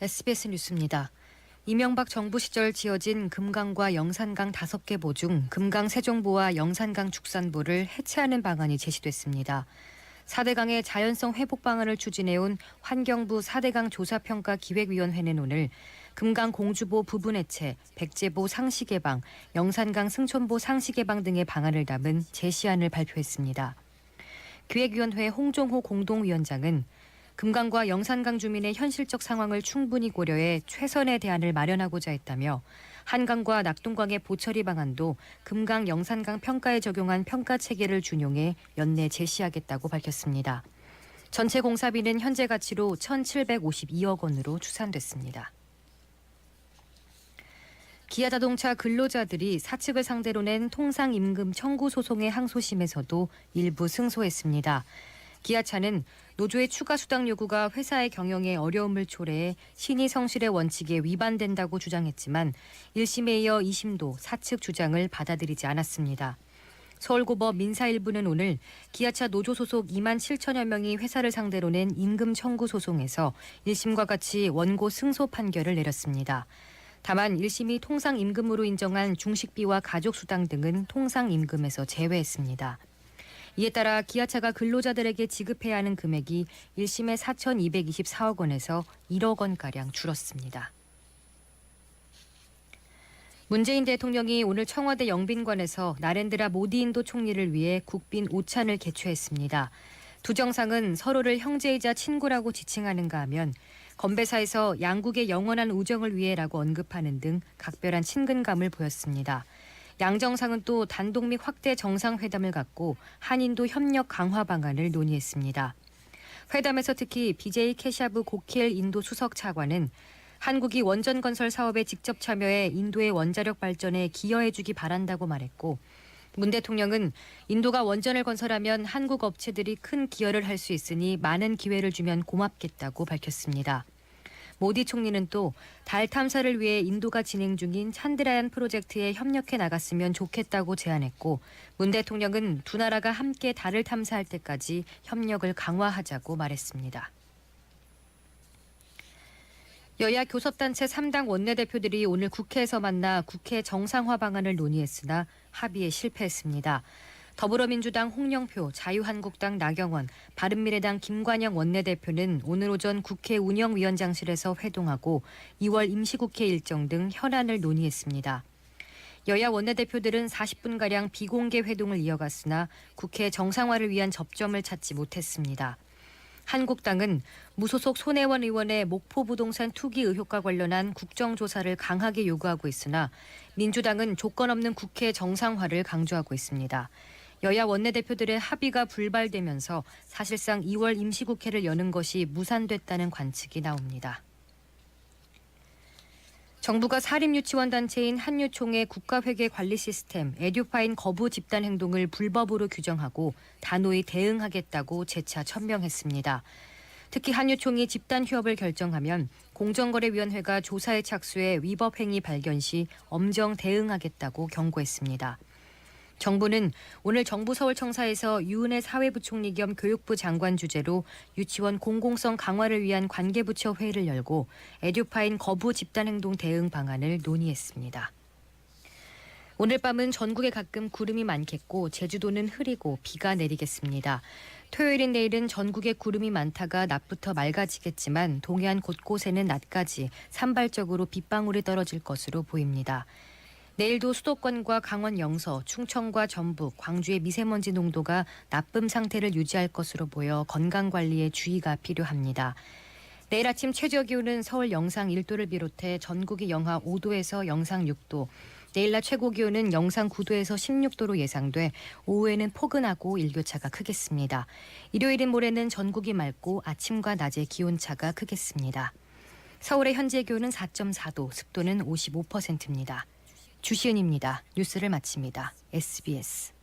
SBS 뉴스입니다. 이명박 정부 시절 지어진 금강과 영산강 5개 보 중 금강 세종보와 영산강 축산보를 해체하는 방안이 제시됐습니다. 4대강의 자연성 회복 방안을 추진해온 환경부 4대강 조사평가 기획위원회는 오늘 금강 공주보 부분 해체, 백제보 상시 개방, 영산강 승천보 상시 개방 등의 방안을 담은 제시안을 발표했습니다. 기획위원회 홍종호 공동위원장은 금강과 영산강 주민의 현실적 상황을 충분히 고려해 최선의 대안을 마련하고자 했다며 한강과 낙동강의 보처리 방안도 금강, 영산강 평가에 적용한 평가 체계를 준용해 연내 제시하겠다고 밝혔습니다. 전체 공사비는 현재 가치로 1,752억 원으로 추산됐습니다. 기아자동차 근로자들이 사측을 상대로 낸 통상임금 청구 소송의 항소심에서도 일부 승소했습니다. 기아차는 노조의 추가 수당 요구가 회사의 경영에 어려움을 초래해 신의 성실의 원칙에 위반된다고 주장했지만 1심에 이어 2심도 사측 주장을 받아들이지 않았습니다. 서울고법 민사 1부는 오늘 기아차 노조 소속 2만 7천여 명이 회사를 상대로 낸 임금 청구 소송에서 1심과 같이 원고 승소 판결을 내렸습니다. 다만 1심이 통상임금으로 인정한 중식비와 가족수당 등은 통상임금에서 제외했습니다. 이에 따라 기아차가 근로자들에게 지급해야 하는 금액이 1심의 4,224억 원에서 1억 원가량 줄었습니다. 문재인 대통령이 오늘 청와대 영빈관에서 나렌드라 모디 인도 총리를 위해 국빈 오찬을 개최했습니다. 두 정상은 서로를 형제이자 친구라고 지칭하는가 하면 건배사에서 양국의 영원한 우정을 위해라고 언급하는 등 각별한 친근감을 보였습니다. 양 정상은 또 단독 및 확대 정상회담을 갖고 한인도 협력 강화 방안을 논의했습니다. 회담에서 특히 BJ 캐샤브 고킬 인도 수석 차관은 한국이 원전 건설 사업에 직접 참여해 인도의 원자력 발전에 기여해주기 바란다고 말했고 문 대통령은 인도가 원전을 건설하면 한국 업체들이 큰 기여를 할 수 있으니 많은 기회를 주면 고맙겠다고 밝혔습니다. 모디 총리는 또 달 탐사를 위해 인도가 진행 중인 찬드라얀 프로젝트에 협력해 나갔으면 좋겠다고 제안했고 문 대통령은 두 나라가 함께 달을 탐사할 때까지 협력을 강화하자고 말했습니다. 여야 교섭단체 3당 원내대표들이 오늘 국회에서 만나 국회 정상화 방안을 논의했으나 합의에 실패했습니다. 더불어민주당 홍영표, 자유한국당 나경원, 바른미래당 김관영 원내대표는 오늘 오전 국회 운영위원장실에서 회동하고 2월 임시국회 일정 등 현안을 논의했습니다. 여야 원내대표들은 40분가량 비공개 회동을 이어갔으나 국회 정상화를 위한 접점을 찾지 못했습니다. 한국당은 무소속 손혜원 의원의 목포 부동산 투기 의혹과 관련한 국정조사를 강하게 요구하고 있으나 민주당은 조건 없는 국회 정상화를 강조하고 있습니다. 여야 원내대표들의 합의가 불발되면서 사실상 2월 임시국회를 여는 것이 무산됐다는 관측이 나옵니다. 정부가 사립유치원 단체인 한유총의 국가회계 관리 시스템 에듀파인 거부 집단 행동을 불법으로 규정하고 단호히 대응하겠다고 재차 천명했습니다. 특히 한유총이 집단 휴업을 결정하면 공정거래위원회가 조사에 착수해 위법 행위 발견 시 엄정 대응하겠다고 경고했습니다. 정부는 오늘 정부 서울청사에서 유은혜 사회부총리 겸 교육부 장관 주재로 유치원 공공성 강화를 위한 관계부처 회의를 열고 에듀파인 거부 집단행동 대응 방안을 논의했습니다. 오늘 밤은 전국에 가끔 구름이 많겠고 제주도는 흐리고 비가 내리겠습니다. 토요일인 내일은 전국에 구름이 많다가 낮부터 맑아지겠지만 동해안 곳곳에는 낮까지 산발적으로 빗방울이 떨어질 것으로 보입니다. 내일도 수도권과 강원 영서, 충청과 전북, 광주의 미세먼지 농도가 나쁨 상태를 유지할 것으로 보여 건강관리에 주의가 필요합니다. 내일 아침 최저기온은 서울 영상 1도를 비롯해 전국이 영하 5도에서 영상 6도, 내일 낮 최고기온은 영상 9도에서 16도로 예상돼 오후에는 포근하고 일교차가 크겠습니다. 일요일인 모레는 전국이 맑고 아침과 낮에 기온차가 크겠습니다. 서울의 현재 기온은 4.4도, 습도는 55%입니다. 주시은입니다. 뉴스를 마칩니다. SBS